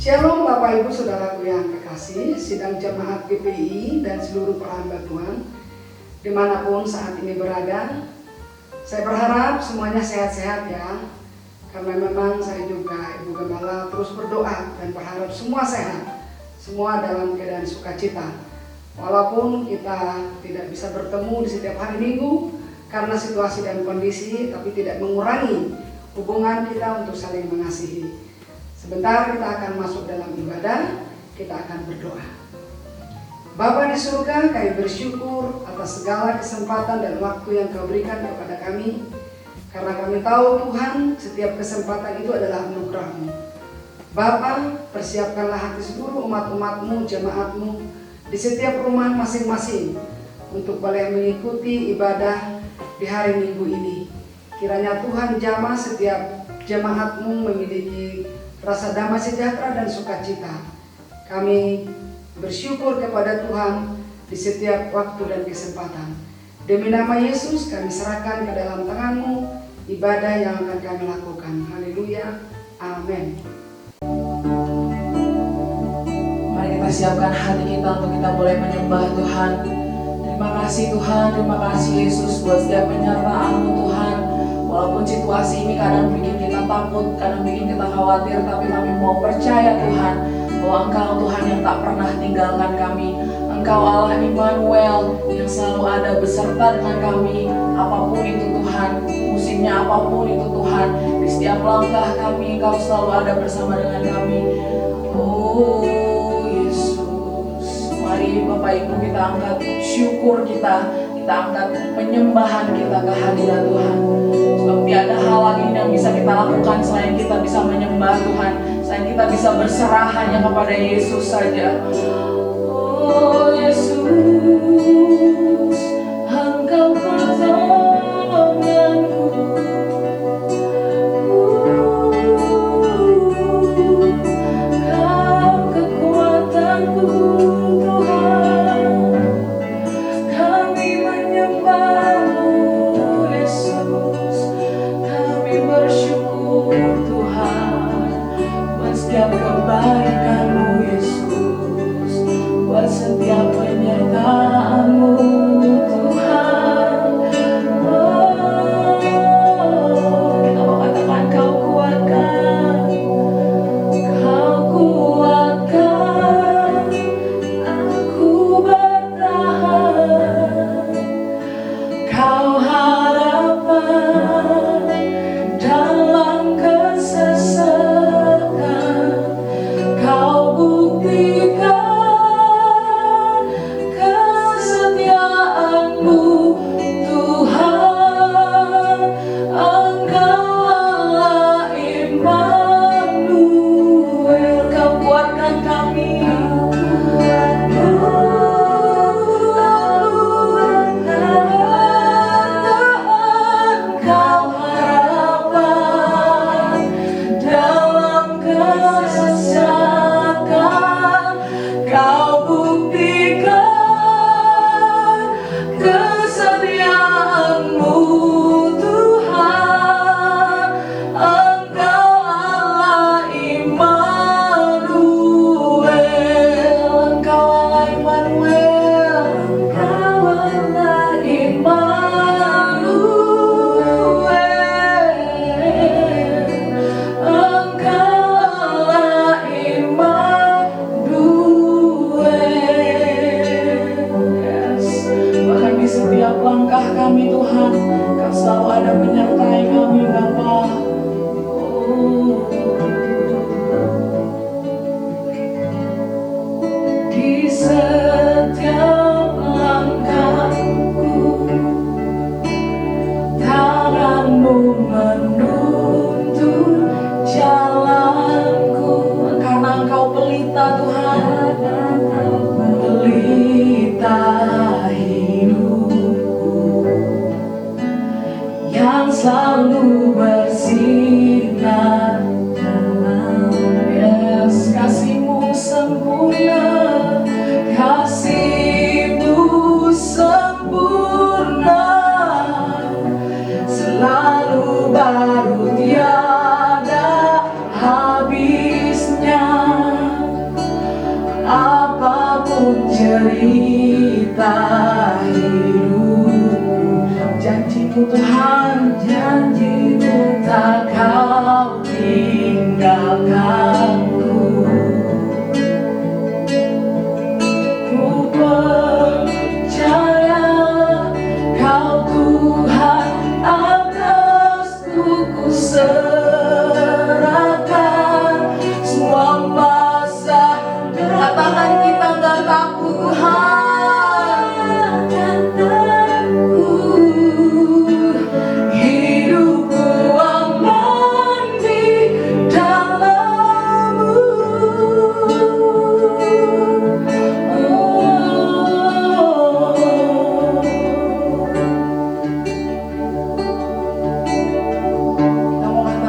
Shalom Bapak Ibu Saudaraku yang kekasih, sidang jemaat GPI dan seluruh perhamba Tuhan dimanapun saat ini berada. Saya berharap semuanya sehat-sehat ya, karena memang saya juga Ibu Gembala terus berdoa dan berharap semua sehat, semua dalam keadaan sukacita. Walaupun kita tidak bisa bertemu di setiap hari Minggu karena situasi dan kondisi, tapi tidak mengurangi hubungan kita untuk saling mengasihi. Sebentar kita akan masuk dalam ibadah, kita akan berdoa. Bapa di surga, kami bersyukur atas segala kesempatan dan waktu yang Kau berikan kepada kami. Karena kami tahu Tuhan, setiap kesempatan itu adalah anugerah-Mu. Bapa, persiapkanlah hati seluruh umat-umat-Mu, jemaat-Mu di setiap rumah masing-masing untuk boleh mengikuti ibadah di hari Minggu ini. Kiranya Tuhan jamah setiap jemaat-Mu memiliki rasa damai sejahtera dan sukacita. Kami bersyukur kepada Tuhan di setiap waktu dan kesempatan. Demi nama Yesus kami serahkan ke dalam tangan-Mu ibadah yang akan kami lakukan. Haleluya. Amin. Mari kita siapkan hati kita untuk kita boleh menyembah Tuhan. Terima kasih Tuhan, terima kasih Yesus buat setiap penyertaan-Mu Tuhan. Walaupun situasi ini kadang bikin kita takut, kadang bikin kita khawatir, tapi kami mau percaya Tuhan bahwa Engkau Tuhan yang tak pernah tinggalkan kami. Engkau Allah Immanuel yang selalu ada beserta dengan kami. Apapun itu Tuhan, musimnya apapun itu Tuhan, di setiap langkah kami Engkau selalu ada bersama dengan kami. Oh Yesus, mari Bapak Ibu kita angkat syukur kita angkat penyembahan kita ke hadirat Tuhan. Sebab tiada hal lagi yang bisa kita lakukan selain kita bisa menyembah Tuhan, selain kita bisa berserah hanya kepada Yesus saja. Oh Yesus, Engkau pertolonganku. Kau kekuatanku Tuhan. Kami menyembah-Mu Yesus. Kami bersyukur Tuhan buat setiap kebaikan-Mu Yesus, buat setiap penyertaan-Mu Tuhan. Oh, kita mau katakan Kau kuatkan, Kau kuatkan aku bertahan. Kau harapan dalam kesesakan. Kau buktikan kesetiaan-Mu Tuhan. Engkau Allah Immanuel. Kau kuatkan kami. Kau harapan dalam kesesakan. Kau buktikan kesetiaan-Mu Tuhan. Engkau Allah Immanuel. Engkau Allah Immanuel. Engkau Allah Immanuel. Engkau Allah Immanuel. Yes. Bahkan di setiap langkah kami Tuhan, Kau selalu ada menyertai kami Bapa. Oh. Di setiap langkahku, tangan-Mu menuntun jalanku. Karena Engkau pelita Tuhan, pelita hidupku yang selalu bersinar terang. Yes, kasih-Mu sempurna, kasih-Mu sempurna, selalu baru tiada habisnya. Tuhan, janji-Mu tak Kau tinggalkanku. Ku percaya Kau Tuhan, atasku ku serahkan semua masa. Katakan kita gak takut Tuhan, hidupku aman di dalam-Mu. Kita mau katakan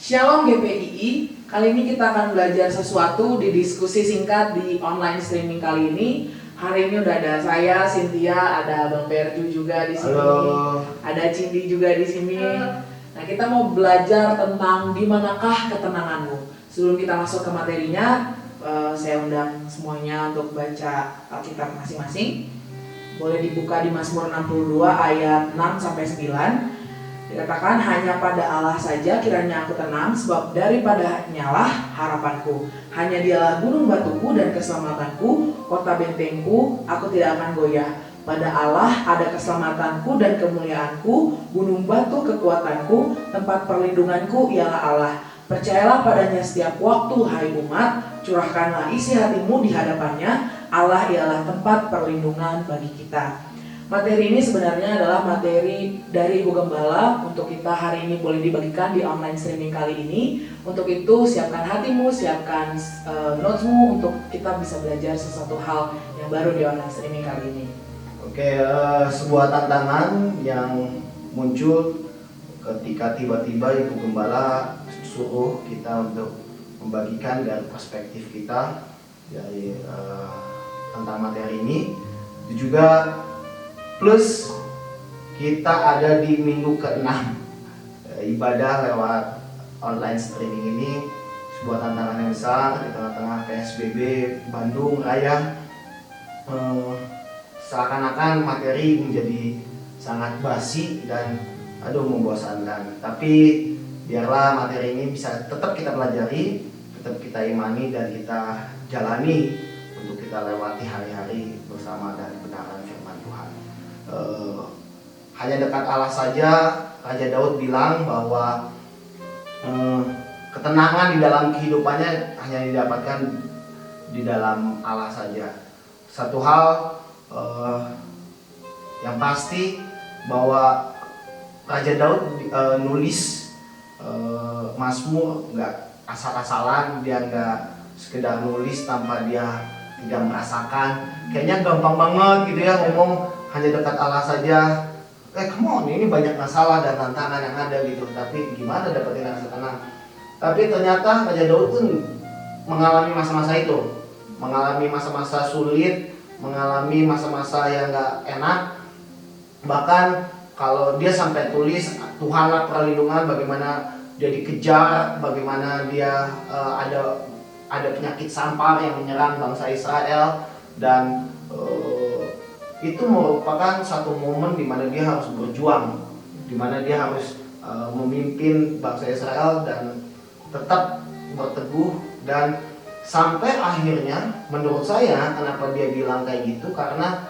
Shalom GPII, kali ini kita akan belajar sesuatu di diskusi singkat di online streaming kali ini. Hari ini udah ada saya, Cynthia, ada Bang Perju juga di sini. Halo. Ada Cindy juga di sini. Nah, kita mau belajar tentang di manakah ketenanganmu. Sebelum kita masuk ke materinya, saya undang semuanya untuk baca Alkitab masing-masing. Boleh dibuka di Mazmur 62 ayat 6 sampai 9. Dikatakan, hanya pada Allah saja kiranya aku tenang, sebab daripadanya lah harapanku. Hanya dialah gunung batuku dan keselamatanku, kota bentengku, aku tidak akan goyah. Pada Allah ada keselamatanku dan kemuliaanku, gunung batu kekuatanku, tempat perlindunganku ialah Allah. Percayalah padanya setiap waktu, hai umat, curahkanlah isi hatimu di hadapannya. Allah ialah tempat perlindungan bagi kita. Materi ini sebenarnya adalah materi dari Ibu Gembala untuk kita hari ini boleh dibagikan di online streaming kali ini. Untuk itu siapkan hatimu, siapkan notesmu untuk kita bisa belajar sesuatu hal yang baru di online streaming kali ini. Oke, sebuah tantangan yang muncul ketika tiba-tiba Ibu Gembala suruh kita untuk membagikan dari perspektif kita dari tentang materi ini. Itu juga plus kita ada di minggu ke-6 ibadah lewat online streaming ini, sebuah tantangan yang besar di tengah-tengah PSBB Bandung Raya. Seakan-akan materi menjadi sangat basi dan membosankan. Tapi biarlah materi ini bisa tetap kita pelajari, tetap kita imani dan kita jalani untuk kita lewati hari-hari bersama dan kebenaran firman Tuhan. Hanya dekat Allah saja. Raja Daud bilang bahwa ketenangan di dalam kehidupannya hanya didapatkan di dalam Allah saja. Satu hal yang pasti bahwa Raja Daud nulis Mazmur nggak asal-asalan, dia nggak sekedar nulis tanpa dia tidak merasakan. Kayaknya gampang banget gitu ya ngomong hanya dekat Allah saja. Come on, ini banyak masalah dan tantangan yang ada gitu. Tapi gimana dapetin rasa tenang? Tapi ternyata Raja Daud pun mengalami masa-masa itu, mengalami masa-masa sulit, mengalami masa-masa yang gak enak. Bahkan kalau dia sampai tulis Tuhanlah perlindungan, bagaimana dia dikejar, bagaimana dia ada penyakit sampar yang menyerang bangsa Israel, dan itu merupakan satu momen di mana dia harus berjuang, di mana dia harus memimpin bangsa Israel dan tetap berteguh. Dan sampai akhirnya menurut saya kenapa dia bilang kayak gitu, karena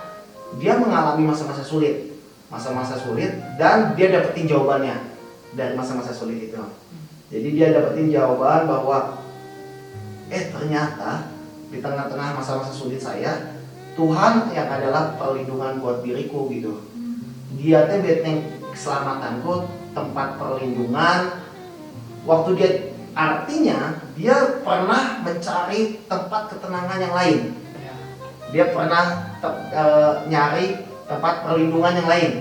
dia mengalami masa-masa sulit dan dia dapetin jawabannya dari masa-masa sulit itu. Jadi dia dapetin jawaban bahwa ternyata di tengah-tengah masa-masa sulit saya, Tuhan yang adalah perlindungan buat diriku gitu. Dia teh benteng keselamatanku, tempat perlindungan. Waktu dia artinya dia pernah mencari tempat ketenangan yang lain. Dia pernah nyari tempat perlindungan yang lain.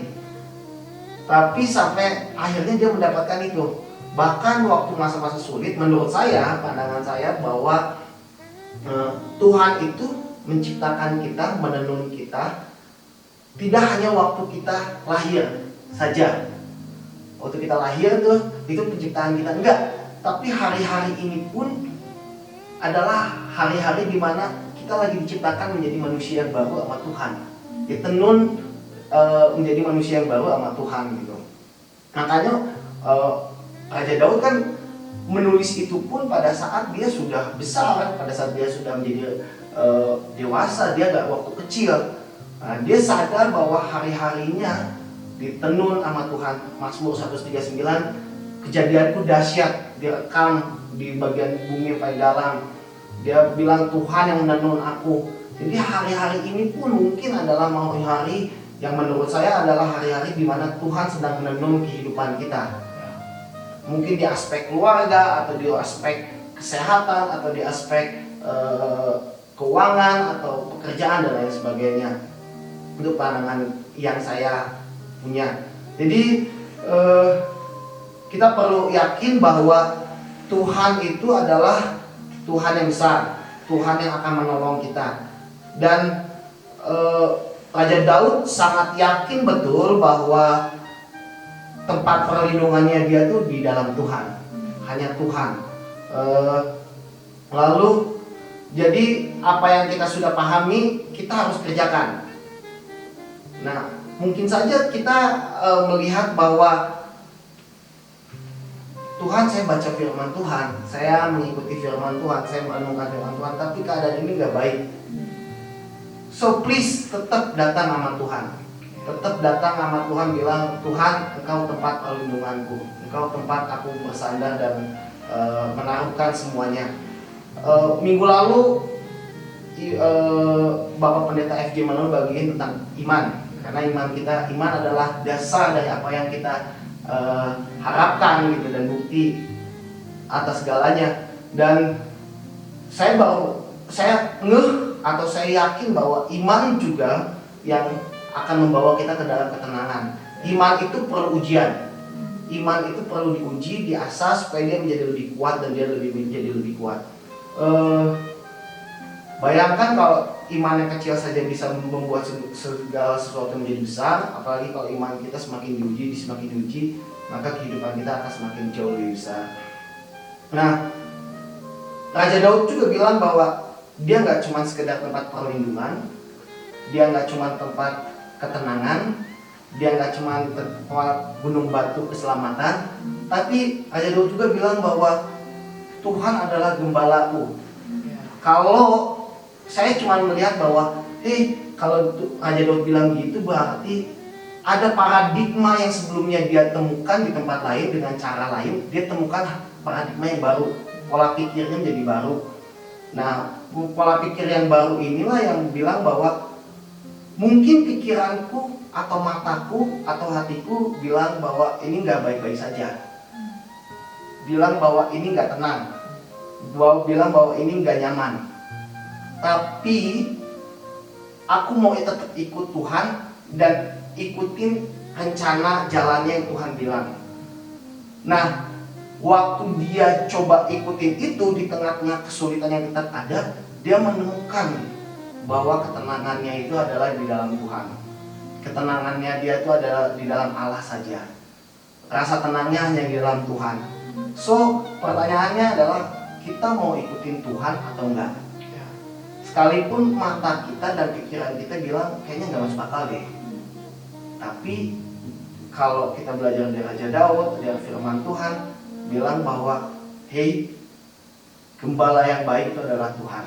Tapi sampai akhirnya dia mendapatkan itu. Bahkan waktu masa-masa sulit, menurut saya, pandangan saya bahwa Tuhan itu menciptakan kita, menenun kita tidak hanya waktu kita lahir saja. Waktu kita lahir tuh itu penciptaan kita, enggak. Tapi hari-hari ini pun adalah hari-hari di mana kita lagi diciptakan menjadi manusia yang baru sama Tuhan. Ditenun menjadi manusia yang baru sama Tuhan gitu. Makanya Raja Daud kan menulis itu pun pada saat dia sudah besar, pada saat dia sudah menjadi dewasa, dia gak waktu kecil. Nah, dia sadar bahwa hari-harinya ditenun sama Tuhan. Mazmur 139, kejadianku dahsyat, direkam di bagian bumi yang paling dalam. Dia bilang Tuhan yang menenun aku. Jadi hari-hari ini pun mungkin adalah hari yang menurut saya adalah hari-hari di mana Tuhan sedang menenun kehidupan kita. Mungkin di aspek keluarga, atau di aspek kesehatan, atau di aspek keuangan atau pekerjaan dan lain sebagainya. Itu pandangan yang saya punya. Jadi kita perlu yakin bahwa Tuhan itu adalah Tuhan yang besar, Tuhan yang akan menolong kita. Dan Raja Daud sangat yakin betul bahwa tempat perlindungannya dia tuh di dalam Tuhan, hanya Tuhan. Lalu jadi apa yang kita sudah pahami kita harus kerjakan. Nah, mungkin saja kita melihat bahwa Tuhan, saya baca firman Tuhan, saya mengikuti firman Tuhan, saya merenungkan firman Tuhan, tapi keadaan ini gak baik. So please tetap datang sama Tuhan. Tetap datang sama Tuhan, bilang, Tuhan, Engkau tempat perlindunganku, Engkau tempat aku bersandar dan menaruhkan semuanya. Minggu lalu Bapak Pendeta FG Manuel bagiin tentang iman. Karena iman adalah dasar dari apa yang kita harapkan gitu, dan bukti atas segalanya. Dan saya ngeh atau saya yakin bahwa iman juga yang akan membawa kita ke dalam ketenangan. Iman itu perlu ujian. Iman itu perlu diuji, diasah supaya dia menjadi lebih kuat dan dia menjadi lebih kuat. Bayangkan kalau iman yang kecil saja bisa membuat segala sesuatu menjadi besar, apalagi kalau iman kita semakin diuji, maka kehidupan kita akan semakin jauh lebih besar. Nah, Raja Daud juga bilang bahwa dia nggak cuma sekedar tempat perlindungan, dia nggak cuma tempat ketenangan, dia nggak cuma tempat gunung batu keselamatan, tapi Raja Daud juga bilang bahwa Tuhan adalah gembalaku. Kalau saya cuma melihat bahwa, kalau Raja Daud bilang gitu berarti ada paradigma yang sebelumnya dia temukan di tempat lain dengan cara lain, dia temukan paradigma yang baru, pola pikirnya menjadi baru. Nah, pola pikir yang baru inilah yang bilang bahwa mungkin pikiranku atau mataku atau hatiku bilang bahwa ini nggak baik-baik saja, bilang bahwa ini nggak tenang, bilang bahwa ini nggak nyaman. Tapi aku mau tetap ikut Tuhan dan ikutin rencana jalannya yang Tuhan bilang. Nah, waktu dia coba ikutin itu di tengah-tengah kesulitan yang tetap ada, dia menemukan bahwa ketenangannya itu adalah di dalam Tuhan. Ketenangannya dia itu adalah di dalam Allah saja. Rasa tenangnya hanya di dalam Tuhan. So, pertanyaannya adalah kita mau ikutin Tuhan atau enggak? Sekalipun mata kita dan pikiran kita bilang kayaknya nggak masuk akal deh. Tapi kalau kita belajar dari Raja Daud, dari firman Tuhan bilang bahwa gembala yang baik itu adalah Tuhan.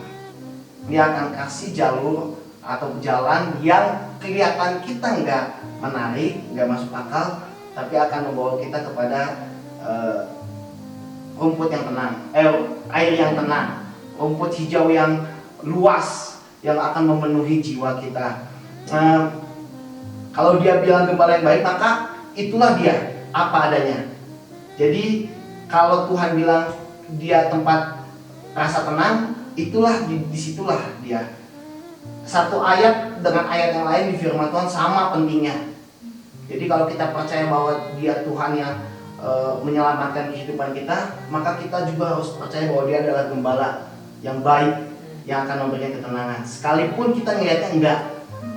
Dia akan kasih jalur atau jalan yang kelihatan kita nggak menarik, nggak masuk akal, tapi akan membawa kita kepada rumput yang tenang, air yang tenang, rumput hijau yang luas yang akan memenuhi jiwa kita. Kalau dia bilang gembala yang baik, maka itulah dia, apa adanya. Jadi kalau Tuhan bilang dia tempat rasa tenang, itulah disitulah dia. Satu ayat dengan ayat yang lain di firman Tuhan sama pentingnya. Jadi kalau kita percaya bahwa dia Tuhan yang menyelamatkan kehidupan kita, maka kita juga harus percaya bahwa dia adalah gembala yang baik, yang akan memberikan ketenangan. Sekalipun kita ngelihatnya enggak,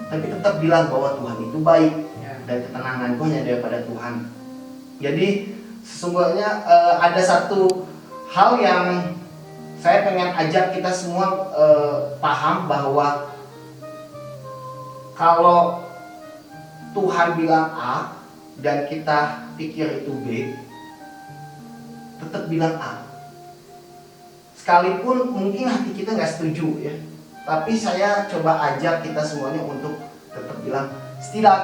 tapi tetap bilang bahwa Tuhan itu baik dan ketenanganku hanya daripada Tuhan. Jadi sesungguhnya ada satu hal yang saya pengen ajak kita semua paham, bahwa kalau Tuhan bilang A dan kita pikir itu B, tetap bilang A. Sekalipun mungkin hati kita nggak setuju ya, tapi saya coba ajak kita semuanya untuk tetap bilang,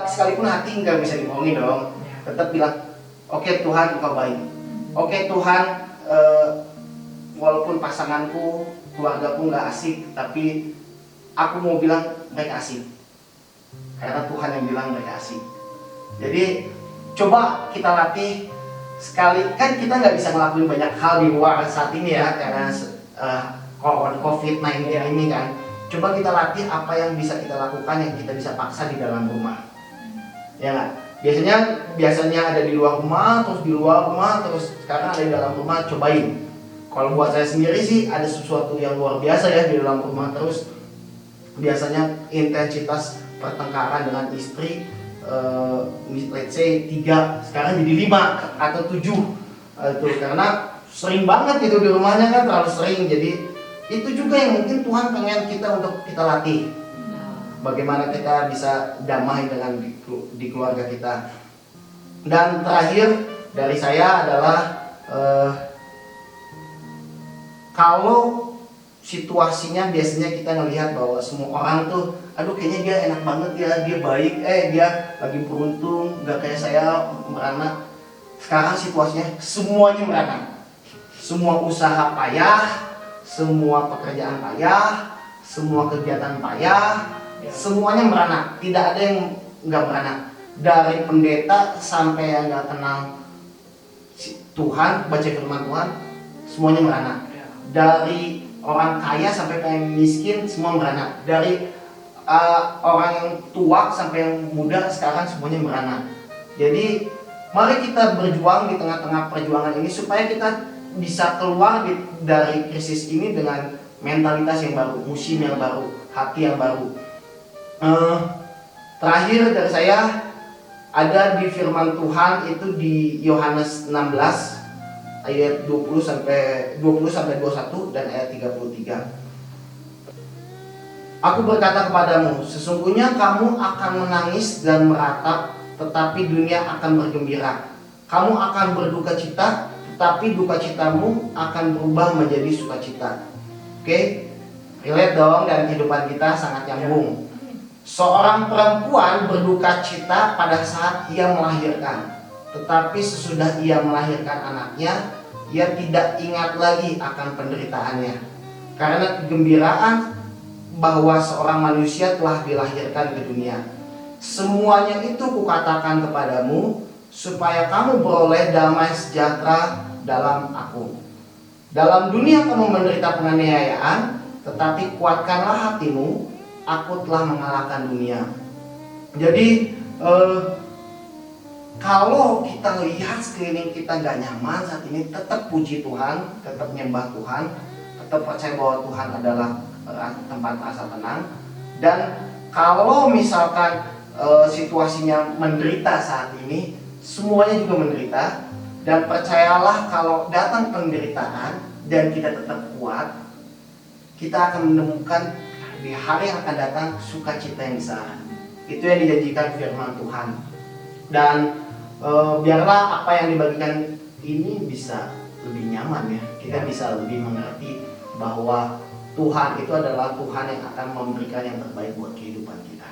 sekalipun hati nggak bisa dibohongi dong, tetap bilang, oke Tuhan Engkau baik, oke Tuhan, walaupun pasanganku, keluargaku nggak asik, tapi aku mau bilang mereka asik, karena Tuhan yang bilang mereka asik. Jadi coba kita latih. Sekali kan kita nggak bisa ngelakuin banyak hal di luar saat ini ya, karena COVID-19 ini kan. Coba kita latih apa yang bisa kita lakukan, yang kita bisa paksa di dalam rumah, ya nggak? Biasanya ada di luar rumah, terus di luar rumah, terus sekarang ada di dalam rumah. Cobain Kalau buat saya sendiri sih ada sesuatu yang luar biasa ya di dalam rumah terus. Biasanya intensitas pertengkaran dengan istri, let's say 3, sekarang jadi 5 atau 7. Itu karena sering banget itu di rumahnya kan, terlalu sering. Jadi itu juga yang mungkin Tuhan pengen kita untuk kita latih. Bagaimana kita bisa damai dengan di keluarga kita. Dan terakhir dari saya adalah kalau situasinya biasanya kita ngelihat bahwa semua orang tuh, aduh kayaknya dia enak banget ya, dia baik, dia lagi beruntung, nggak kayak saya merana. Sekarang situasinya semuanya merana, semua usaha payah, semua pekerjaan payah, semua kegiatan payah, semuanya merana, tidak ada yang nggak merana. Dari pendeta sampai yang nggak kenal Tuhan, baca firman Tuhan, semuanya merana. Dari orang kaya sampai yang miskin, semua merana. Dari orang yang tua sampai yang muda, sekarang semuanya merana. Jadi mari kita berjuang di tengah-tengah perjuangan ini supaya kita bisa keluar dari krisis ini dengan mentalitas yang baru, musim yang baru, hati yang baru. Terakhir dari saya ada di firman Tuhan itu di Yohanes 16 ayat 20 sampai 21 dan ayat 33. Aku berkata kepadamu, sesungguhnya kamu akan menangis dan meratap, tetapi dunia akan bergembira. Kamu akan berduka cita, tetapi duka citamu akan berubah menjadi sukacita. Oke? Relate dong, dan kehidupan kita sangat nyambung. Seorang perempuan berduka cita pada saat ia melahirkan, tetapi sesudah ia melahirkan anaknya, ia tidak ingat lagi akan penderitaannya, karena kegembiraan bahwa seorang manusia telah dilahirkan ke dunia. Semuanya itu kukatakan kepadamu, supaya kamu beroleh damai sejahtera dalam aku. Dalam dunia kamu menderita penganiayaan, tetapi kuatkanlah hatimu, aku telah mengalahkan dunia. Jadi kalau kita lihat sekeliling kita gak nyaman saat ini, tetap puji Tuhan, tetap menyembah Tuhan, tetap percaya bahwa Tuhan adalah tempat rasa tenang. Dan kalau misalkan situasinya menderita saat ini, semuanya juga menderita. Dan percayalah kalau datang penderitaan dan kita tetap kuat, kita akan menemukan di hari yang akan datang sukacita yang besar. Itu yang dijanjikan firman Tuhan. Dan biarlah apa yang dibagikan ini bisa lebih nyaman ya. Kita bisa lebih mengerti bahwa Tuhan itu adalah Tuhan yang akan memberikan yang terbaik buat kehidupan kita.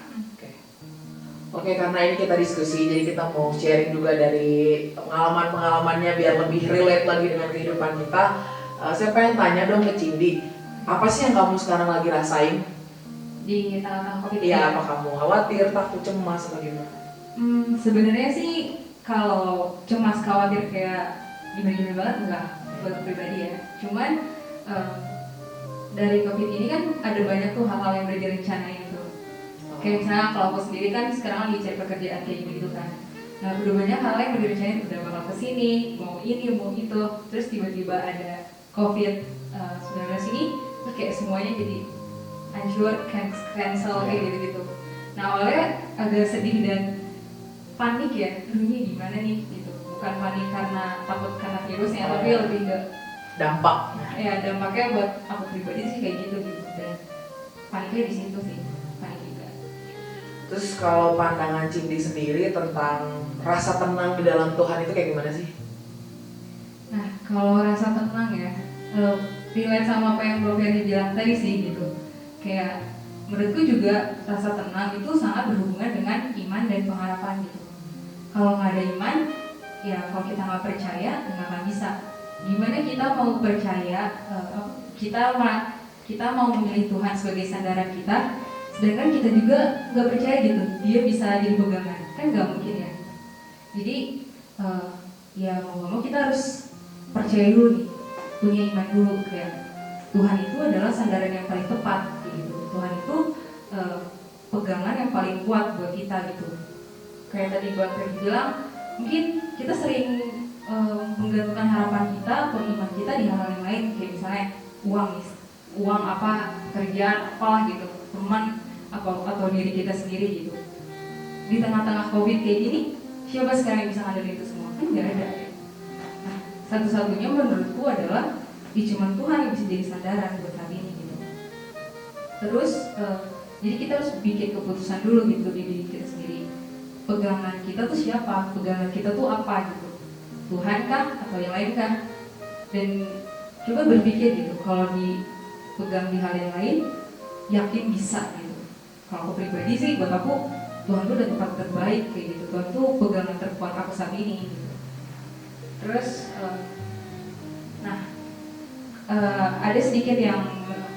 Oke, karena ini kita diskusi, jadi kita mau sharing juga dari pengalaman-pengalamannya biar lebih relate lagi dengan kehidupan kita. Saya pengen tanya dong ke Cindy, apa sih yang kamu sekarang lagi rasain? Di tengah-tengah COVID ini? Iya, apa kamu khawatir, takut, cemas, atau gimana? Sebenarnya sih kalau cemas, khawatir kayak gimana-gimana banget enggak buat pribadi ya. Cuman dari COVID ini kan ada banyak tuh hal-hal yang udah direncanain tuh. Kayak misalnya kalau aku sendiri kan sekarang lagi cari pekerjaan kayak gitu kan. Nah udah banyak hal yang udah direncanain, udah bakal kesini, mau ini, mau itu. Terus tiba-tiba ada COVID-19 ini, terus kayak semuanya jadi hancur, cancel kayak gitu-gitu. Nah awalnya agak sedih dan panik ya, ini gimana nih gitu. Bukan panik karena takut karena virusnya, tapi lebih ke dampak. ya dampaknya buat aku pribadi sih kayak gitu. Dan paniknya di situ sih, panik juga. Terus kalau pandangan Cindy sendiri tentang rasa tenang di dalam Tuhan itu kayak gimana sih? Nah kalau rasa tenang ya, relate sama apa yang Bro Ferry bilang tadi sih gitu. Kayak menurutku juga rasa tenang itu sangat berhubungan dengan iman dan pengharapan gitu. Kalau nggak ada iman, ya kalau kita nggak percaya nggak akan bisa. Gimana kita mau percaya, kita mau memilih Tuhan sebagai sandaran kita, sedangkan kita juga nggak percaya gitu, dia bisa jadi pegangan, kan nggak mungkin ya. Jadi ya mau nggak mau kita harus percaya dulu nih, punya iman dulu kayak Tuhan itu adalah sandaran yang paling tepat gitu. Tuhan itu pegangan yang paling kuat buat kita gitu. Kayak tadi Bang Ferry bilang, mungkin kita sering menggantungkan harapan kita atau iman kita di hal yang lain, kayak misalnya uang apa, kerjaan apalah gitu, teman atau diri kita sendiri gitu. Di tengah-tengah COVID kayak gini, siapa sekarang yang bisa ngandelin itu semua? Kan nggak ada. Nah, satu-satunya menurutku adalah cuma Tuhan yang bisa jadi sandaran buat saat ini gitu. Terus jadi kita harus bikin keputusan dulu gitu di diri kita sendiri. Pegangan kita tuh siapa? Pegangan kita tuh apa gitu? Tuhan kah atau yang lain kah? Dan coba berpikir gitu, kalau dipegang di hal yang lain, yakin bisa gitu. Kalau aku pribadi sih, buat aku Tuhan tuh udah tempat terbaik kayak gitu. Tuhan tuh pegangan terkuat aku saat ini gitu. Terus ada sedikit yang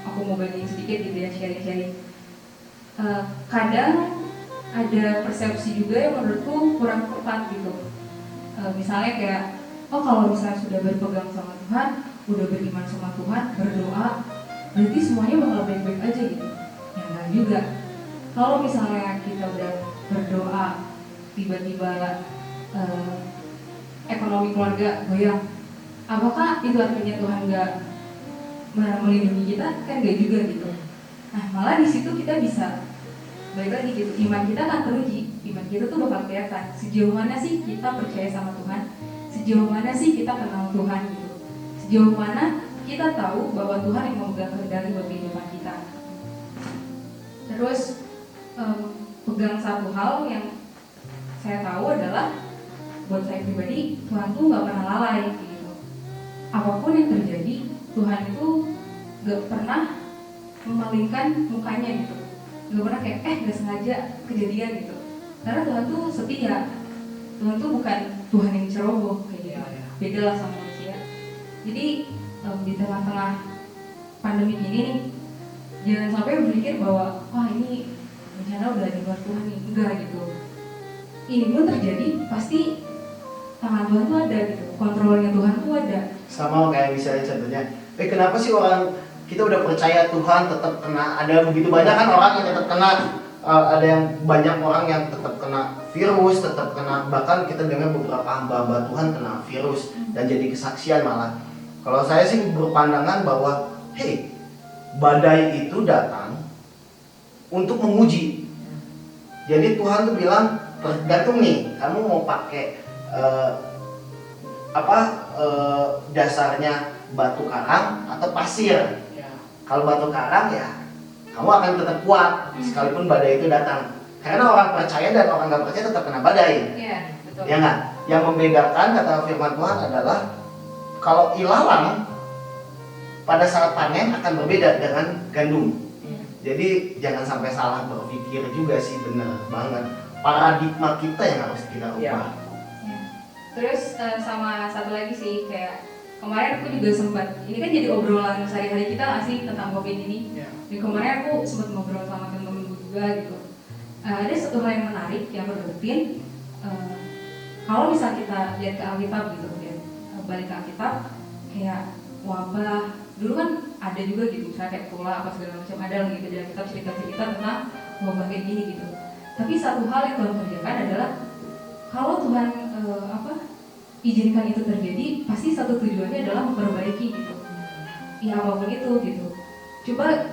aku mau bagiin sedikit gitu ya, sharing-sharing. Kadang ada persepsi juga yang menurutku kurang tepat gitu. Misalnya kayak, oh kalau misalnya sudah berpegang sama Tuhan, udah beriman sama Tuhan, berdoa, berarti semuanya bakal baik-baik aja gitu. Ya enggak juga. Kalau misalnya kita udah berdoa, tiba-tiba ekonomi keluarga goyang, apakah itu artinya Tuhan nggak melindungi kita? Kan nggak juga gitu. Nah malah di situ kita bisa balik lagi gitu, iman kita akan teruji. Iman kita tuh bakal kelihatan sejauh mana sih kita percaya sama Tuhan, sejauh mana sih kita kenal Tuhan gitu, sejauh mana kita tahu bahwa Tuhan yang memegang kendali buat kehidupan kita. Terus pegang satu hal yang saya tahu adalah buat saya pribadi, Tuhan tuh nggak pernah lalai gitu. Apapun yang terjadi, Tuhan itu nggak pernah memalingkan mukanya gitu, nggak pernah kayak nggak sengaja kejadian gitu. Karena Tuhan tuh setia. Tuhan tuh bukan Tuhan yang ceroboh kayak gitu. Beda lah sama manusia. Jadi di tengah-tengah pandemi ini nih, jangan sampai berpikir bahwa wah ini bencana udah di luar Tuhan nih, enggak gitu. Ini pun terjadi pasti tangan Tuhan tuh ada gitu, kontrolnya Tuhan tuh ada. Sama kayak misalnya contohnya, kenapa sih orang kita udah percaya Tuhan tetap kena, ada begitu banyak kan orang yang tetap kena, ada yang banyak orang yang tetap kena virus, tetap kena, bahkan kita dengar beberapa hamba-hamba Tuhan kena virus dan jadi kesaksian malah. Kalau saya sih berpandangan bahwa badai itu datang untuk menguji. Jadi Tuhan tuh bilang tergantung nih, kamu mau pakai dasarnya batu karang atau pasir. Kalau batu karang ya kamu akan tetap kuat sekalipun badai itu datang. Karena orang percaya dan orang nggak percaya tetap kena badai. Iya, betul. Ya nggak? Yang membedakan kata firman Tuhan adalah kalau ilalang pada saat panen akan berbeda dengan gandum. Jadi jangan sampai salah berpikir juga sih, bener banget. Paradigma kita yang harus kita ubah. Ya. Terus sama satu lagi sih, kayak kemarin aku juga sempat, ini kan jadi obrolan sehari-hari kita nggak sih tentang COVID ini. Dan kemarin aku sempat ngobrol sama temen-temenku juga gitu. Ada satu hal yang menarik yang berarti kalau misalnya kita lihat ke Alkitab gitu, balik ke Alkitab, kayak wabah dulu kan ada juga gitu, misalnya kayak pola apa segala macam ada gitu dalam kitab cerita-cerita tentang wabah kayak gini gitu. Tapi satu hal yang Tuhan kerjakan adalah kalau Tuhan izinkan itu terjadi, pasti satu tujuannya adalah memperbaiki gitu. Ya apapun itu gitu. Coba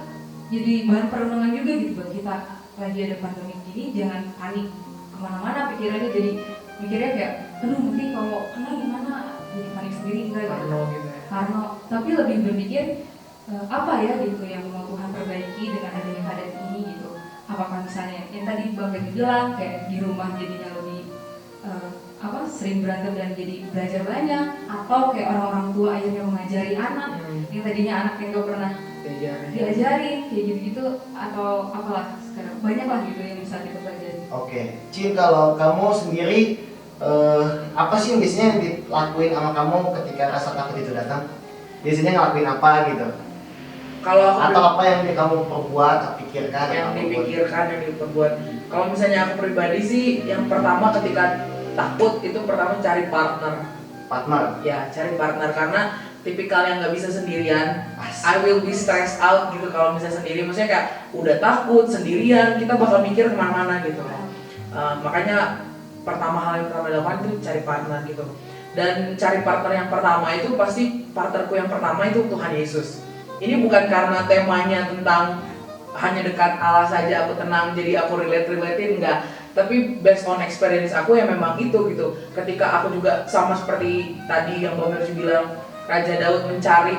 jadi bahan perenungan juga gitu buat kita lagi ada pandemi gini, jangan panik kemana-mana pikirannya, jadi mikirnya kayak aduh nanti kalau kena gimana, jadi panik sendiri enggak gitu. Karena tapi lebih berpikir apa ya gitu yang mau Tuhan perbaiki dengan adanya keadaan ini gitu. Apakah misalnya yang tadi Bang Bagi bilang kayak di rumah jadinya lebih sering berantem dan jadi belajar banyak, atau kayak orang-orang tua akhirnya mengajari anak yang tadinya anak yang gak pernah diajarin kayak gitu-gitu, atau apalah sekarang banyak lah gitu yang bisa kita pelajari. Oke, Cin, kalau kamu sendiri apa sih yang biasanya yang dilakuin sama kamu ketika rasa takut itu datang? Biasanya ngelakuin apa gitu? Kalau Atau apa yang kamu perbuat, pikirkan? yang dipikirkan, yang diperbuat. Kalau misalnya aku pribadi sih, yang pertama ketika takut itu pertama cari partner. Ya, cari partner karena tipikal yang nggak bisa sendirian. I will be stressed out gitu kalau misalnya sendiri. Maksudnya kayak udah takut sendirian, kita bakal mikir kemana-mana gitu. Makanya pertama hal yang pertama dilakukan itu cari partner gitu. Dan cari partner yang pertama itu pasti partnerku yang pertama itu Tuhan Yesus. Ini bukan karena temanya tentang hanya dekat Allah saja aku tenang jadi aku relate enggak, tapi based on experience aku yang memang itu gitu. Ketika aku juga sama seperti tadi yang Mbak Mercy bilang, Raja Daud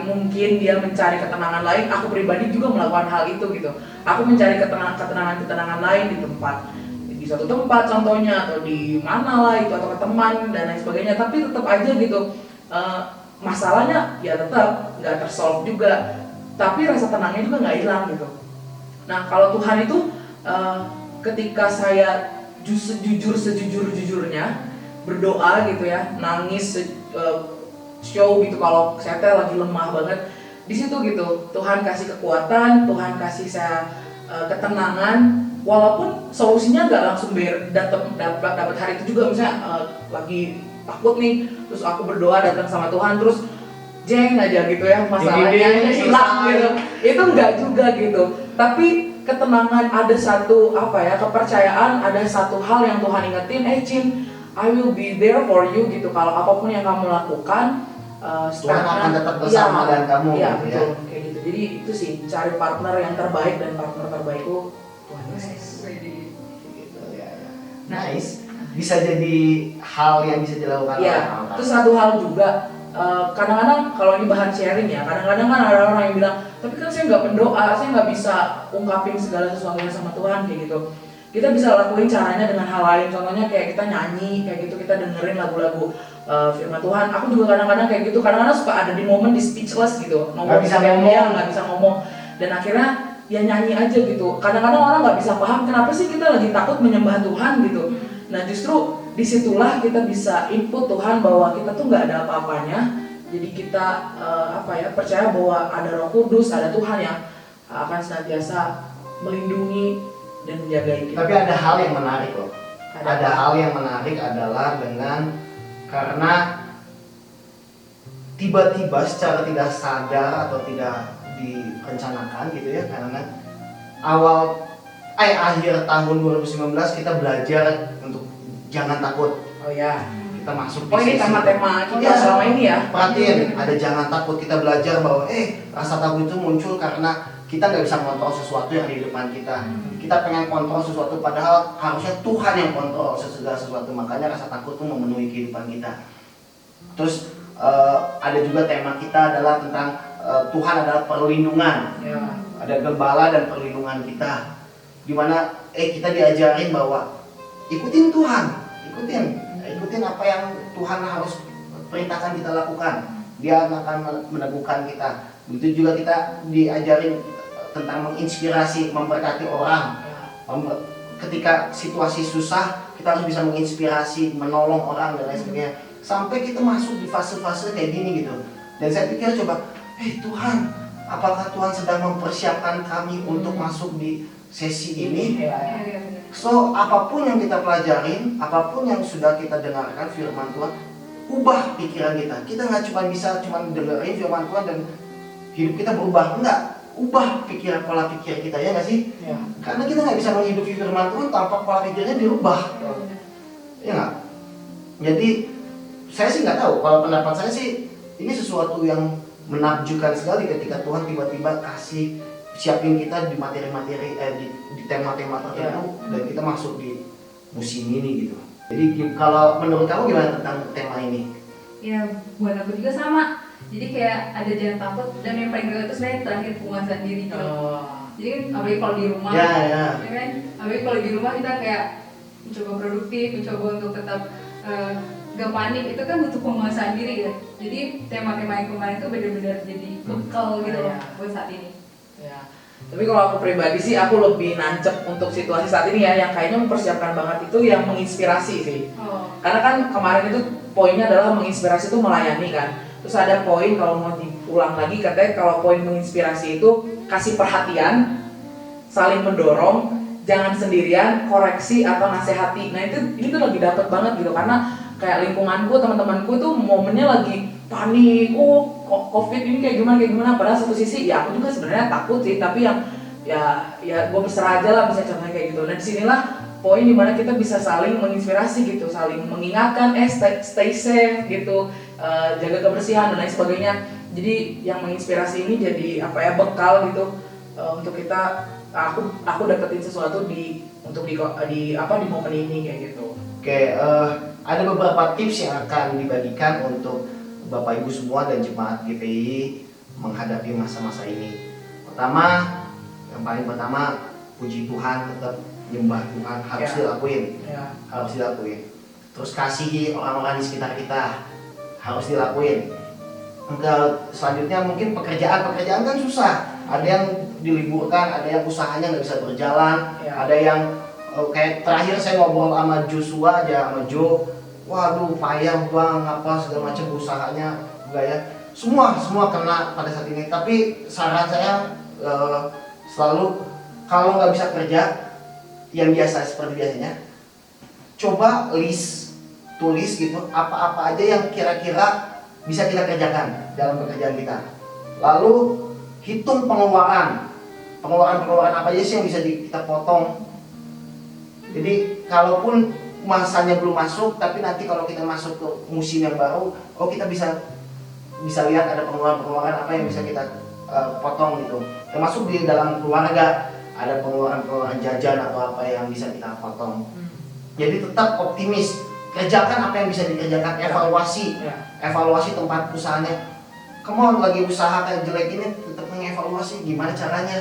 mungkin dia mencari ketenangan lain, aku pribadi juga melakukan hal itu gitu. Aku mencari ketenangan lain di suatu tempat contohnya, atau di mana lah itu, atau ke teman dan lain sebagainya, tapi tetap aja gitu masalahnya ya tetap nggak tersolve juga, tapi rasa tenangnya juga nggak hilang gitu. Nah kalau Tuhan itu ketika saya sejujurnya berdoa gitu ya, nangis show gitu kalau saya lagi lemah banget, di situ gitu Tuhan kasih kekuatan, Tuhan kasih saya ketenangan, walaupun solusinya nggak langsung dapat hari itu juga. Misalnya lagi takut nih, terus aku berdoa datang sama Tuhan, terus jeng aja gitu ya masalahnya hilang gitu, itu enggak juga gitu. Tapi ketenangan, ada satu kepercayaan, ada satu hal yang Tuhan ingetin, Cin, I will be there for you gitu. Kalau apapun yang kamu lakukan, Tuhan akan tetap bersama dengan kamu. Iya gitu betul, kayak gitu. Jadi itu sih cari partner yang terbaik, dan partner terbaikku Tuhan Yesus. Gitu ya. Nice. Bisa jadi hal yang bisa dilakukan oleh orang. Terus satu hal juga, kadang-kadang kalau ini bahan sharing ya, kadang-kadang kan ada orang yang bilang, tapi kan saya nggak berdoa, saya nggak bisa ungkapin segala sesuatunya sama Tuhan kayak gitu. Kita bisa lakuin caranya dengan hal lain, contohnya kayak kita nyanyi kayak gitu, kita dengerin lagu-lagu firman Tuhan. Aku juga kadang-kadang kayak gitu, kadang-kadang suka ada di momen di speechless gitu, nggak bisa ngomong, dan akhirnya ya nyanyi aja gitu. Kadang-kadang orang nggak bisa paham kenapa sih kita lagi takut menyembah Tuhan gitu. Nah justru disitulah kita bisa input Tuhan bahwa kita tuh nggak ada apa-apanya. Jadi kita percaya bahwa ada Roh Kudus, ada Tuhan yang akan senantiasa melindungi dan menjaga kita. Tapi ada hal yang menarik loh. Ada hal yang menarik adalah karena tiba-tiba secara tidak sadar atau tidak direncanakan gitu ya, karena akhir tahun 2019 kita belajar untuk jangan takut. Oh ya. Kita masuk ini tema-tema kita selama ini ya. Perhatiin, ada jangan takut. Kita belajar bahwa rasa takut itu muncul karena kita nggak bisa kontrol sesuatu yang di depan kita. Kita pengen kontrol sesuatu padahal harusnya Tuhan yang kontrol segala sesuatu. Makanya rasa takut itu memenuhi kehidupan kita. Terus ada juga tema kita adalah tentang Tuhan adalah perlindungan. Ya. Ada gembala dan perlindungan kita. Dimana kita diajarin bahwa ikutin Tuhan, ikutin apa yang Tuhan harus perintahkan kita lakukan. Dia akan meneguhkan kita. Begitu juga kita diajarin tentang menginspirasi, memberkati orang. Ketika situasi susah, kita harus bisa menginspirasi, menolong orang dan lain sebagainya. Sampai kita masuk di fase-fase kayak gini gitu. Dan saya pikir coba, Tuhan, apakah Tuhan sedang mempersiapkan kami untuk masuk di sesi ini? So, apapun yang kita pelajarin, apapun yang sudah kita dengarkan firman Tuhan, ubah pikiran kita. Kita nggak bisa dengerin firman Tuhan dan hidup kita berubah. Enggak, ubah pola pikir kita, ya nggak sih? Ya. Karena kita nggak bisa menghidupi firman Tuhan tanpa pola pikirnya dirubah. Ya nggak? Jadi, saya sih nggak tahu. Kalau pendapat saya sih, ini sesuatu yang menakjubkan sekali ketika Tuhan tiba-tiba siapin kita di materi-materi di tema-tema tertentu dan kita masuk di musim ini gitu. Jadi kalau menurut kamu gimana tentang tema ini? Ya buat aku juga sama. Jadi kayak ada jangan takut, dan yang paling gak itu sebenarnya terakhir penguasaan diri gitu. Jadi kan apalagi kalau di rumah, ya kan? Apalagi kalau di rumah kita kayak mencoba produktif, mencoba untuk tetap gak panik, itu kan butuh penguasaan diri ya. Jadi tema-tema yang kemarin itu benar-benar jadi bekal gitu loh buat saat ini. Ya. Tapi kalau aku pribadi sih, aku lebih nancep untuk situasi saat ini ya, yang kayaknya mempersiapkan banget itu yang menginspirasi sih. Karena kan kemarin itu poinnya adalah menginspirasi itu melayani kan. Terus ada poin kalau mau diulang lagi, katanya kalau poin menginspirasi itu kasih perhatian, saling mendorong, jangan sendirian, koreksi atau nasihati. Nah itu tuh lagi dapet banget gitu, karena kayak lingkunganku, teman-temanku tuh momennya lagi panik, COVID ini kayak gimana. Padahal satu sisi ya aku juga sebenarnya takut sih, tapi yang ya gue berserah aja lah, misalnya contohnya kayak gitu. Nah disinilah poin dimana kita bisa saling menginspirasi gitu, saling mengingatkan, stay safe gitu, jaga kebersihan dan lain sebagainya. Jadi yang menginspirasi ini jadi apa ya, bekal gitu untuk kita. Aku dapetin sesuatu di momen ini kayak gitu. Oke, ada beberapa tips yang akan dibagikan untuk Bapak Ibu semua dan jemaat GPI menghadapi masa-masa ini. Yang paling pertama, puji Tuhan, tetap nyembah Tuhan harus dilakuin, harus dilakuin. Terus kasihi orang-orang di sekitar kita, harus dilakuin. Selanjutnya mungkin pekerjaan kan susah. Ada yang diliburkan, ada yang usahanya nggak bisa berjalan, ada yang kayak terakhir saya ngobrol sama Joshua aja, sama Joe, waduh payah bang, apa segala macam usahanya, semua kena pada saat ini. Tapi saran saya selalu kalau nggak bisa kerja yang biasa seperti biasanya, coba tulis gitu apa-apa aja yang kira-kira bisa kita kerjakan dalam pekerjaan kita. Lalu hitung pengeluaran apa aja sih yang bisa kita potong. Jadi kalaupun masanya belum masuk, tapi nanti kalau kita masuk ke musim yang baru, kita bisa lihat ada pengeluaran apa yang bisa kita potong gitu. Termasuk di dalam keluarga ada pengeluaran jajan atau apa yang bisa kita potong. Jadi tetap optimis, kerjakan apa yang bisa dikerjakan, evaluasi tempat usahanya. Kamu lagi usaha kayak jelek ini, tetap mengevaluasi gimana caranya,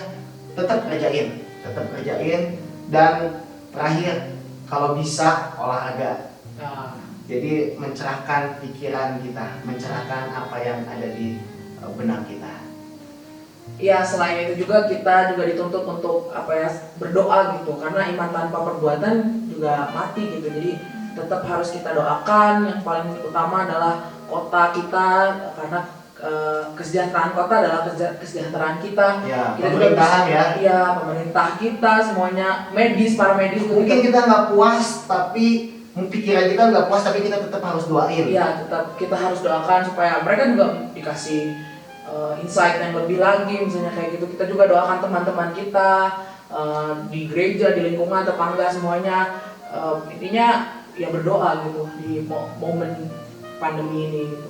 tetap kerjain. Dan terakhir, kalau bisa olahraga. Jadi mencerahkan pikiran kita, mencerahkan apa yang ada di benak kita. Ya, selain itu juga kita juga dituntut untuk berdoa gitu, karena iman tanpa perbuatan juga mati gitu. Jadi tetap harus kita doakan. Yang paling utama adalah kota kita, karena kesejahteraan kota adalah kesejahteraan kita. Kita Pemerintahan pemerintah kita semuanya, para medis. Mungkin kita nggak puas, tapi pikiran kita nggak puas, tapi kita tetap harus doain. Iya, tetap kita harus doakan supaya mereka juga dikasih insight yang lebih lagi, misalnya kayak gitu. Kita juga doakan teman-teman kita di gereja, di lingkungan, tetangga semuanya. Intinya ya berdoa gitu di momen pandemi ini gitu.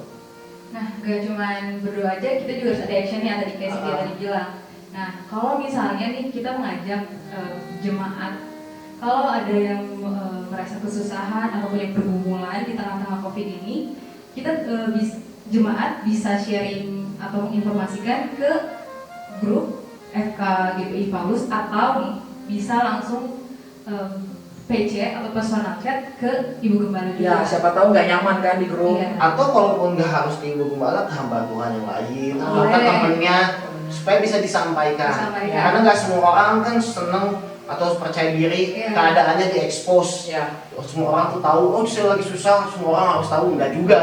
Nah, gak cuman berdoa aja, kita juga harus ada actionnya, tadi kayak Cynthia tadi bilang. Nah, kalau misalnya nih kita mengajak jemaat, kalau ada yang merasa kesusahan atau punya pergumulan di tengah-tengah COVID ini, kita jemaat bisa sharing atau menginformasikan ke grup FK GPI Paulus, atau bisa langsung PC atau personal chat ke Ibu Gembala juga. Ya, siapa tahu nggak nyaman kan di grup. Iya. Atau kalaupun nggak harus ke Ibu Gembala, ke hamba Tuhan yang lain, atau ke temennya, supaya bisa disampaikan. Karena nggak semua orang kan seneng atau percaya diri keadaannya diekspos. Semua orang tuh tahu, saya lagi susah, semua orang harus tahu. Nggak juga.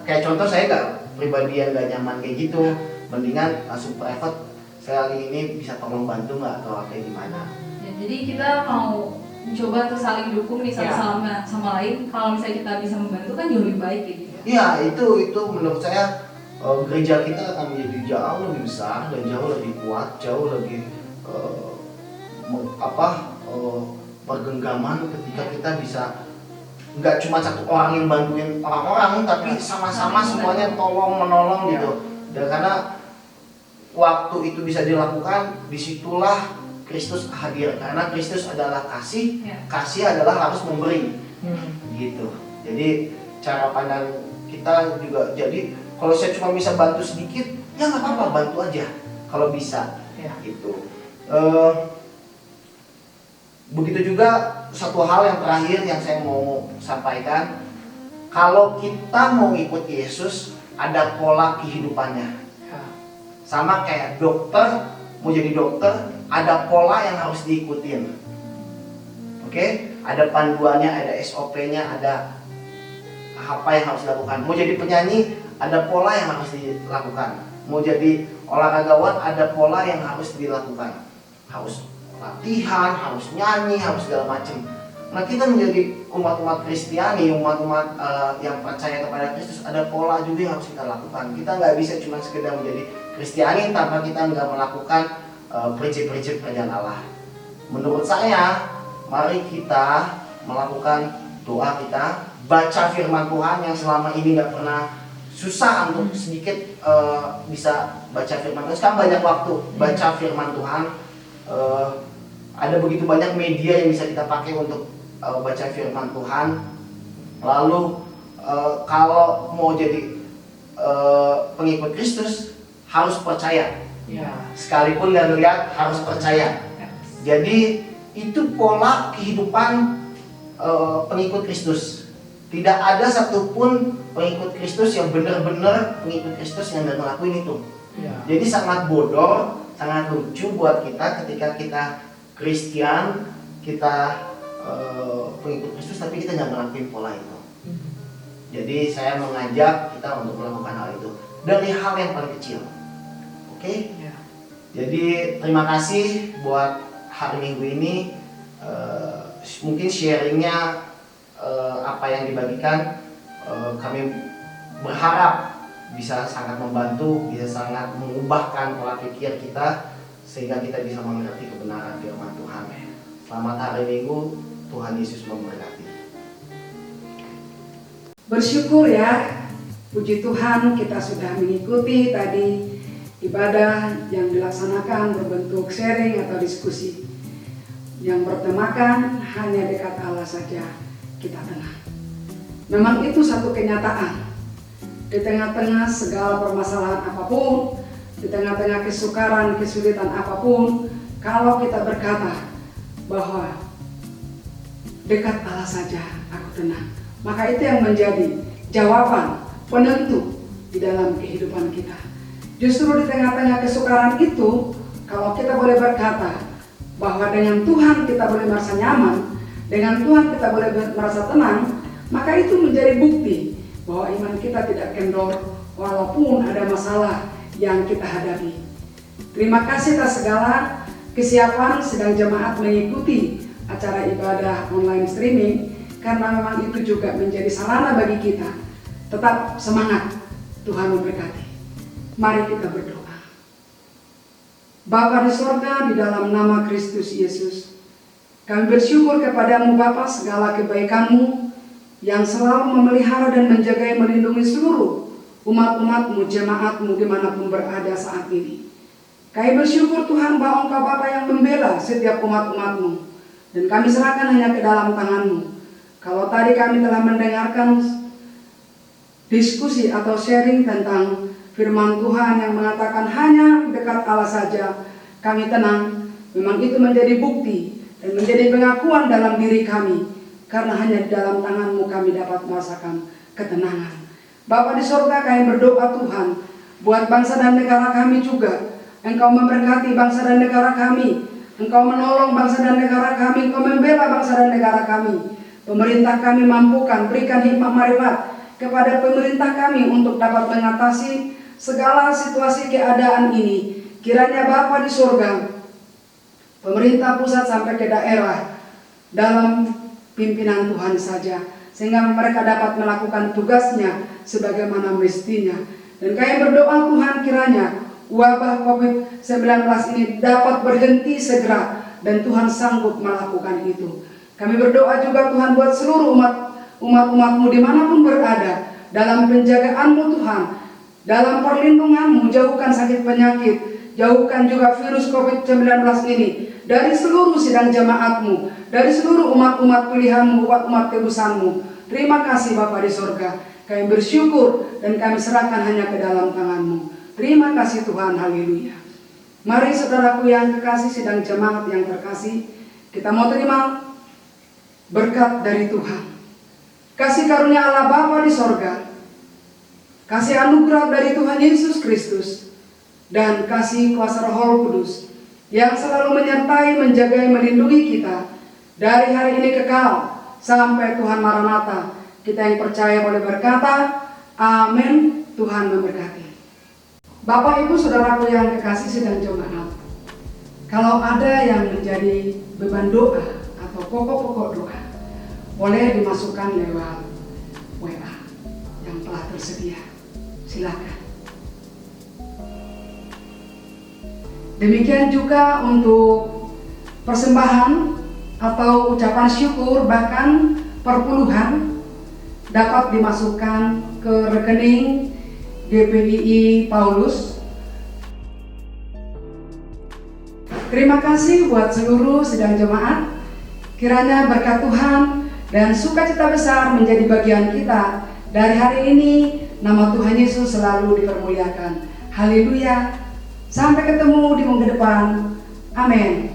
Kayak contoh saya nggak pribadi yang nggak nyaman kayak gitu, mendingan langsung private. Saya lagi ini bisa tolong bantu nggak atau kayak gimana? Ya, jadi kita mau coba tuh saling dukung nih satu sama lain. Kalau misalnya kita bisa membantu kan jauh lebih baik gitu. Iya, itu menurut saya gereja kita akan menjadi jauh lebih besar dan jauh lebih kuat, jauh lebih bergenggaman ketika kita bisa nggak cuma satu orang yang bantuin orang-orang, tapi sama-sama semuanya tolong menolong gitu. Dan karena waktu itu bisa dilakukan, disitulah Kristus hadir, karena Kristus adalah kasih, kasih adalah harus memberi, gitu. Jadi cara pandang kita juga, jadi kalau saya cuma bisa bantu sedikit, ya nggak apa-apa, bantu aja kalau bisa, gitu. Begitu juga satu hal yang terakhir yang saya mau sampaikan, kalau kita mau ikut Yesus, ada pola kehidupannya. Sama kayak dokter, mau jadi dokter, ada pola yang harus diikutin. Oke? Ada panduannya, ada SOP-nya, ada apa yang harus dilakukan. Mau jadi penyanyi, ada pola yang harus dilakukan. Mau jadi olahragawan, ada pola yang harus dilakukan. Harus latihan, harus nyanyi, harus segala macam. Nah, kita menjadi umat-umat Kristiani, umat-umat yang percaya kepada Kristus, ada pola juga yang harus kita lakukan. Kita nggak bisa cuma sekedar menjadi Kristiani tanpa kita nggak melakukan prinsip-prinsip kerajaan Allah. Menurut saya, mari kita melakukan doa kita, baca firman Tuhan yang selama ini nggak pernah susah untuk sedikit bisa baca firman Tuhan. Sekarang banyak waktu baca firman Tuhan. Ada begitu banyak media yang bisa kita pakai untuk baca firman Tuhan. Lalu kalau mau jadi pengikut Kristus harus percaya. Ya. Sekalipun nggak lihat harus percaya. Jadi itu pola kehidupan pengikut Kristus. Tidak ada satupun pengikut Kristus yang benar-benar pengikut Kristus yang nggak ngelakuin itu. Ya. Jadi sangat bodoh, sangat lucu buat kita ketika kita Kristen, kita pengikut Kristus tapi kita nggak ngelakuin pola itu. Jadi saya mengajak kita untuk melakukan hal itu dari hal yang paling kecil. Oke? Ya. Jadi terima kasih buat hari Minggu ini. Mungkin sharingnya apa yang dibagikan kami berharap bisa sangat membantu, bisa sangat mengubahkan pola pikir kita sehingga kita bisa mengerti kebenaran firman Tuhan. Selamat hari Minggu, Tuhan Yesus memberkati. Bersyukur ya, puji Tuhan kita sudah mengikuti tadi ibadah yang dilaksanakan berbentuk sharing atau diskusi yang bertemakan hanya dekat Allah saja kita tenang. Memang itu satu kenyataan. Di tengah-tengah segala permasalahan apapun, di tengah-tengah kesukaran, kesulitan apapun, kalau kita berkata bahwa dekat Allah saja aku tenang, maka itu yang menjadi jawaban penentu di dalam kehidupan kita. Justru di tengah-tengah kesukaran itu, kalau kita boleh berkata bahwa dengan Tuhan kita boleh merasa nyaman, dengan Tuhan kita boleh merasa tenang, maka itu menjadi bukti bahwa iman kita tidak kendor walaupun ada masalah yang kita hadapi. Terima kasih atas segala kesiapan sedang jemaat mengikuti acara ibadah online streaming, karena memang itu juga menjadi sarana bagi kita tetap semangat. Tuhan memberkati. Mari kita berdoa. Bapa di sorga, di dalam nama Kristus Yesus, kami bersyukur kepadamu Bapa segala kebaikan-Mu yang selalu memelihara dan menjaga melindungi seluruh umat-umat-Mu, jemaat-Mu dimanapun berada saat ini. Kami bersyukur Tuhan bahwa Engkau Bapa yang membela setiap umat-umat-Mu, dan kami serahkan hanya ke dalam tangan-Mu. Kalau tadi kami telah mendengarkan diskusi atau sharing tentang firman Tuhan yang mengatakan hanya dekat Allah saja kami tenang, memang itu menjadi bukti dan menjadi pengakuan dalam diri kami, karena hanya di dalam tangan-Mu kami dapat merasakan ketenangan. Bapa di surga, kami berdoa Tuhan buat bangsa dan negara kami juga. Engkau memberkati bangsa dan negara kami, Engkau menolong bangsa dan negara kami, Engkau membela bangsa dan negara kami. Pemerintah kami mampukan, berikan hikmat marifat kepada pemerintah kami untuk dapat mengatasi segala situasi keadaan ini. Kiranya Bapa di surga, pemerintah pusat sampai ke daerah, dalam pimpinan Tuhan saja, sehingga mereka dapat melakukan tugasnya sebagaimana mestinya. Dan kami berdoa Tuhan, kiranya wabah COVID-19 ini dapat berhenti segera, dan Tuhan sanggup melakukan itu. Kami berdoa juga Tuhan buat seluruh umat-umat-Mu dimanapun berada, dalam penjagaan-Mu Tuhan, dalam perlindungan-Mu, jauhkan sakit penyakit, jauhkan juga virus COVID-19 ini dari seluruh sidang jemaat-Mu, dari seluruh umat-umat pilihan-Mu, umat-umat tebusan-Mu. Terima kasih Bapa di surga, kami bersyukur dan kami serahkan hanya ke dalam tangan-Mu. Terima kasih Tuhan, haleluya. Mari saudaraku yang kekasih, sidang jemaat yang terkasih, kita mau terima berkat dari Tuhan. Kasih karunia Allah Bapa di sorga, kasih anugerah dari Tuhan Yesus Kristus, dan kasih kuasa Roh Kudus yang selalu menyertai, menjaga, melindungi kita dari hari ini kekal sampai Tuhan Maranatha. Kita yang percaya boleh berkata, amin. Tuhan memberkati. Bapak Ibu Saudaraku yang kekasih sidang jemaat, kalau ada yang menjadi beban doa atau pokok-pokok doa, boleh dimasukkan lewat WA yang telah tersedia. Silakan. Demikian juga untuk persembahan atau ucapan syukur bahkan perpuluhan dapat dimasukkan ke rekening GPII Paulus. Terima kasih buat seluruh sidang jemaat. Kiranya berkat Tuhan dan sukacita besar menjadi bagian kita dari hari ini. Nama Tuhan Yesus selalu dipermuliakan. Haleluya. Sampai ketemu di minggu depan. Amin.